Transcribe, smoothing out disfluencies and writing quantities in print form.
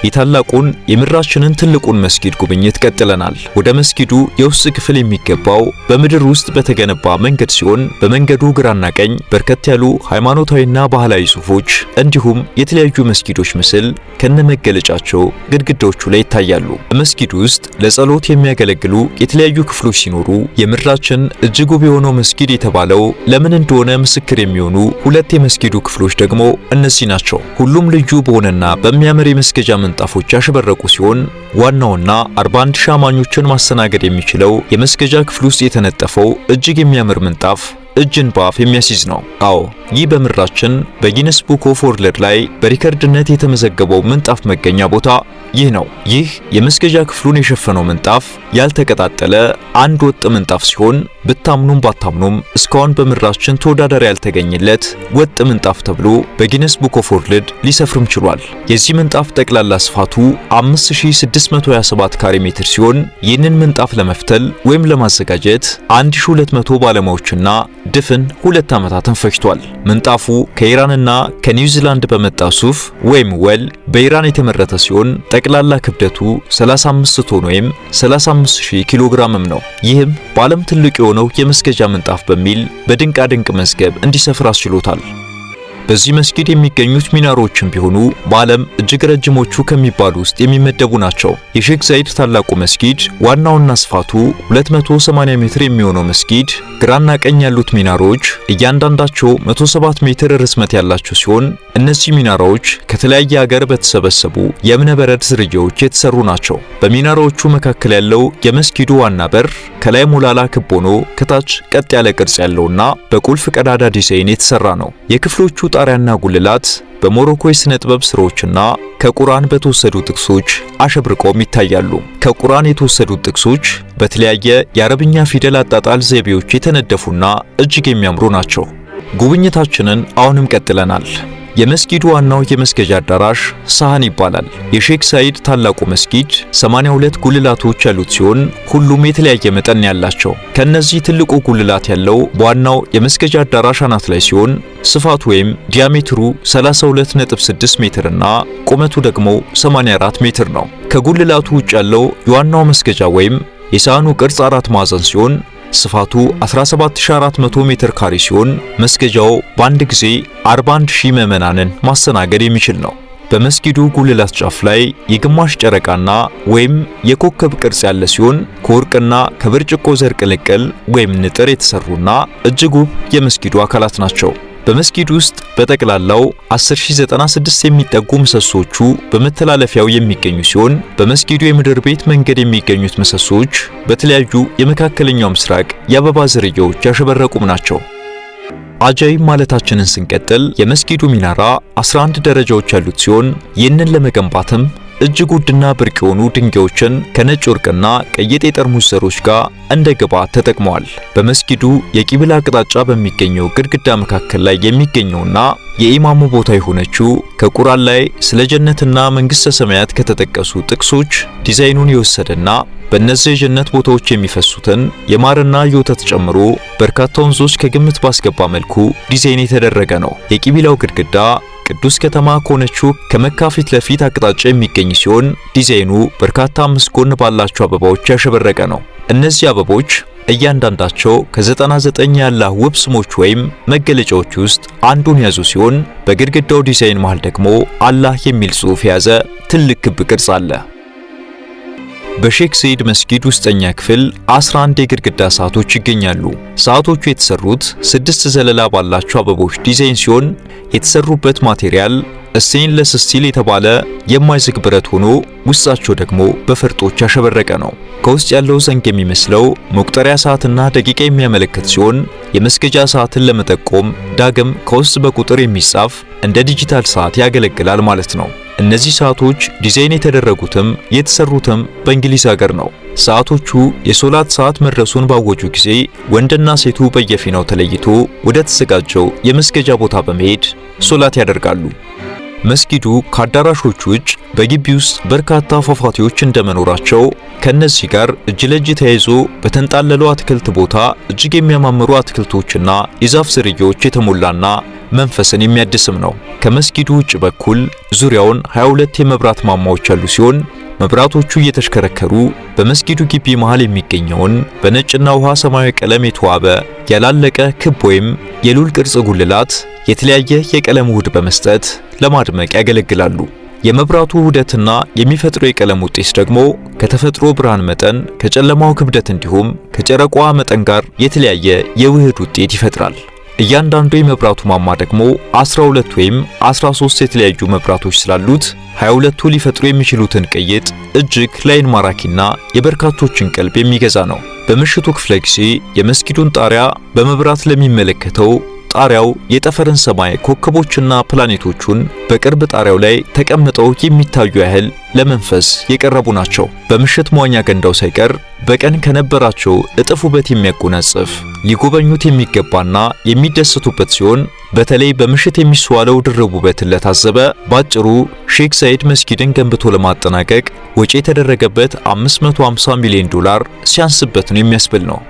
የታላቁን የምድራችንን ትልቁን መስጊድ ጉብኝት ቀጥለናል። ወደ መስጊዱ የውስጥ ክፍል የሚገባው በምድር ውስጥ በተገነባ መንገድ ሲሆን በመንገዱ ግራና ቀኝ በርከት ያሉ ሃይማኖታዊና ባህላዊ ጽሑፎች እንዲሁም የተለያዩ መስጊዶች ምስል ከነመገለጫቸው ግድግዳዎቹ ላይ ይታያሉ። በመስጊዱ ውስጥ ለጸሎት የሚያገለግሉ የተለያዩ ክፍሎች ሲኖሩ የምድራችን እጅግ ውብ የሆነው መስጊድ የተባለው ለምን እንደሆነ ምስክር የሚሆኑ ሁለት የመስጊዱ ክፍሎች ደግሞ እነዚህ ናቸው። ሁሉም ልዩ በሆነና በሚያምር የመስገጃ ምንጣፎች ያሸበረቁ ሲሆን ዋናውና 41 ሺህ አማኞችን ማስተናገድ የሚችለው የመስገጃ ክፍል ውስጥ የተነጠፈው እጅግ የሚያምር ምንጣፍ እጅን በአፍ የሚያስይዝ ነው። አዎ ይህ በምድራችን በጊነስ ቡክ ኦፍ ወርልድ ላይ በሪከርድነት የተመዘገበው ምንጣፍ መገኛ ቦታ ይህ ነው። ይህ የመስገጃ ክፍሉን የሸፈነው ምንጣፍ ያልተቀጣጠለ አንድ ወጥ ምንጣፍ ሲሆን ብታምኑም ባታምኑም እስካሁን በምድራችን ተወዳዳሪ ያልተገኘለት ወጥ ምንጣፍ ተብሎ በጊነስ ቡክ ኦፍ ወርልድ ሊሰፍርም ችሏል። የዚህ ምንጣፍ ጠቅላላ ስፋቱ 5627 ካሬ ሜትር ሲሆን ይህንን ምንጣፍ ለመፍተል ወይም ለማዘጋጀት 1200 ባለሙያዎችና ድፍን 2 ዓመታትን ፈጅቷል። ምንጣፉ ከኢራንና ከኒውዚላንድ በመጣ ሱፍ ወይም ወል በኢራን የተመረተ ሲሆን ጠቅላላ ክብደቱ 35 ቶን ወይም 35000 ኪሎ ግራምም ነው። ይህም በዓለም ትልቅ የሆነው የመስገጃ ምንጣፍ በሚል በድንቃ ድንቅ መዝገብ እንዲሰፍር አስችሎታል። በዚህ መስጊድ የሚገኙት ሚናሮችም ቢሆኑ በዓለም እጅግ ረጅሞቹ ከሚባሉ ውስጥ የሚመደቡ ናቸው። የሼክ ዛይድ ታላቁ መስጊድ ዋናውና ስፋቱ 280 ሜትር የሚሆነው መስጊድ ግራና ቀኝ ያሉት ሚናሮች እያንዳንዳቸው 107 ሜትር ርዝመት ያላቸው ሲሆን እነዚህ ሚናራዎች ከተለያየ ሀገር በተሰበሰቡ የእብነበረድ ዝርያዎች የተሰሩ ናቸው። በሚናራዎቹ መካከል ያለው የመስጊዱ ዋና በር ከላይ ሞላላ ክብ ሆኖ ከታች ቀጥ ያለ ቅርጽ ያለውና በቁልፍ ቀዳዳ ዲዛይን የተሰራ ነው። የክፍሎቹ ጣሪያና ጉልላት በሞሮኮ የሥነ ጥበብ ስራዎችና ከቁርአን በተወሰዱ ጥቅሶች አሸብርቀውም ይታያሉ። ከቁርአን የተወሰዱት ጥቅሶች በተለያየ የአረብኛ ፊደል አጣጣል ዘይቤዎች የተነደፉና እጅግ የሚያምሩ ናቸው። ጉብኝታችንን አሁንም ቀጥለናል። የመስጊዱ ዋናው የመስገጃ አዳራሽ ሳህን ይባላል። የሼክ ሳይድ ታላቁ መስጊድ 82 ጉልላቶች ያሉት ሲሆን ሁሉም የተለያየ መጠን ያላቸው። ከነዚህ ትልቁ ጉልላት ያለው በዋናው የመስገጃ አዳራሽ አናት ላይ ሲሆን ስፋቱ ወይም ዲያሜትሩ 32.6 ሜትር እና ቁመቱ ደግሞ 84 ሜትር ነው። ከጉልላቱ ውጭ ያለው የዋናው መስገጃ ወይም የሳህኑ ቅርጽ 4 ማዕዘን ሲሆን ስፋቱ 17400 ሜትር ካሬ ሲሆን መስገጃው በአንድ ጊዜ 41000 ምዕመናንን ማስተናገድ የሚችል ነው። በመስጊዱ ጉልላት ጫፍ ላይ የግማሽ ጨረቃና ወይም የኮከብ ቅርጽ ያለ ሲሆን ከወርቅና ከብርጭቆ ዘር ቅልቅል ወይም ንጥር የተሰሩና እጅግ ውብ የመስጊዱ አካላት ናቸው። በመስጊዱ ውስጥ በጠቅላላው 10096 የሚጠጉ ምሰሶቹ በመተላለፊያው የሚገኙ ሲሆን በመስጊዱ የምድር ቤት መንገድ የሚገኙት ምሰሶች በተለያዩ የመካከለኛው ምስራቅ የአበባ ዝርያዎች ያሸበረቁም ናቸው። አጃይብ ማለታችንን ስንቀጥል የመስጊዱ ሚናራ 11 ደረጃዎች ያሉት ሲሆን ይህንን ለመገንባትም እጅግ ውድና ብርቅ የሆኑ ድንጋዮችን ከነጭ ወርቅና ቀይ የጠርሙስ ዘሮች ጋር እንደ ግብዓት ተጠቅመዋል። በመስጊዱ የቂብላ አቅጣጫ በሚገኘው ግድግዳ መካከል ላይ የሚገኘውና የኢማሙ ቦታ የሆነችው ከቁርአን ላይ ስለ ጀነትና መንግስተ ሰማያት ከተጠቀሱ ጥቅሶች ዲዛይኑን የወሰደና በእነዚህ የጀነት ቦታዎች የሚፈሱትን የማርና የወተት ጨምሮ በርካታ ወንዞች ከግምት ባስገባ መልኩ ዲዛይን የተደረገ ነው። የቂብላው ግድግዳ ቅዱስ ከተማ ከሆነችው ከመካ ፊት ለፊት አቅጣጫ የሚገኝ ሲሆን ዲዛይኑ በርካታ 5 ጎን ባላቸው አበባዎች ያሸበረቀ ነው። እነዚህ አበቦች እያንዳንዳቸው ከ99 የአላህ ውብ ስሞች ወይም መገለጫዎች ውስጥ አንዱን ያዙ ሲሆን በግድግዳው ዲዛይን መሃል ደግሞ አላህ የሚል ጽሑፍ የያዘ ትልቅ ክብ ቅርጽ አለ። በሼክ ሰይድ መስጊድ ውስጠኛ ክፍል 11 የግድግዳ ሰዓቶች ይገኛሉ። ሰዓቶቹ የተሰሩት 6 ዘለላ ባላቸው አበቦች ዲዛይን ሲሆን የተሰሩበት ማቴሪያል ስቴንለስ ስቲል የተባለ የማይዝግ ብረት ሆኖ ውስጣቸው ደግሞ በፈርጦች ያሸበረቀ ነው። ከውስጥ ያለው ዘንግ የሚመስለው መቁጠሪያ ሰዓትና ደቂቃ የሚያመለክት ሲሆን የመስገጃ ሰዓትን ለመጠቆም ዳግም ከውስጥ በቁጥር የሚጻፍ እንደ ዲጂታል ሰዓት ያገለግላል ማለት ነው። እነዚህ ሰዓቶች ዲዛይን የተደረጉትም የተሰሩትም በእንግሊዝ ሀገር ነው። ሰዓቶቹ የሶላት ሰዓት መድረሱን ባወጁ ጊዜ ወንድና ሴቱ በየፊናው ተለይቶ ወደ ተዘጋጀው የመስገጃ ቦታ በመሄድ ሶላት ያደርጋሉ። መስጊዱ ከአዳራሾቹ ውጭ በግቢ ውስጥ በርካታ ፏፏቴዎች እንደመኖራቸው ከነዚህ ጋር እጅ ለእጅ ተያይዞ በተንጣለለው አትክልት ቦታ እጅግ የሚያማምሩ አትክልቶችና የዛፍ ዝርያዎች የተሞላና መንፈስን የሚያድስም ነው። ከመስጊዱ ውጭ በኩል ዙሪያውን 22 የመብራት ማማዎች ያሉ ሲሆን መብራቶቹ እየተሽከረከሩ በመስጊዱ ግቢ መሃል የሚገኘውን በነጭና ውሃ ሰማያዊ ቀለም የተዋበ ያላለቀ ክብ ወይም የሉል ቅርጽ ጉልላት የተለያየ የቀለም ውህድ በመስጠት ለማድመቅ ያገለግላሉ። የመብራቱ ውህደትና የሚፈጥረው የቀለም ውጤት ደግሞ ከተፈጥሮ ብርሃን መጠን፣ ከጨለማው ክብደት እንዲሁም ከጨረቋ መጠን ጋር የተለያየ የውህድ ውጤት ይፈጥራል። እያንዳንዱ የመብራቱ ማማ ደግሞ 12 ወይም 13 የተለያዩ መብራቶች ስላሉት 22ቱ ሊፈጥሩ የሚችሉትን ቅይጥ እጅግ ላይን ማራኪና የበርካቶችን ቀልብ የሚገዛ ነው። በምሽቱ ክፍለ ጊዜ የመስጊዱን ጣሪያ በመብራት ለሚመለከተው ጣሪያው የጠፈርን ሰማይ ኮከቦችና ፕላኔቶቹን በቅርብ ጣሪያው ላይ ተቀምጠው የሚታዩ ያህል ለመንፈስ የቀረቡ ናቸው። በምሽት መዋኛ ገንዳው ሳይቀር በቀን ከነበራቸው እጥፍ ውበት የሚያጎናጽፍ ሊጎበኙት የሚገባና የሚደሰቱበት ሲሆን በተለይ በምሽት የሚስተዋለው ድርብ ውበትን ለታዘበ ባጭሩ ሼክ ዛይድ መስጊድን ገንብቶ ለማጠናቀቅ ወጪ የተደረገበት $550 ሚሊዮን ሲያንስበት ነው የሚያስብል ነው።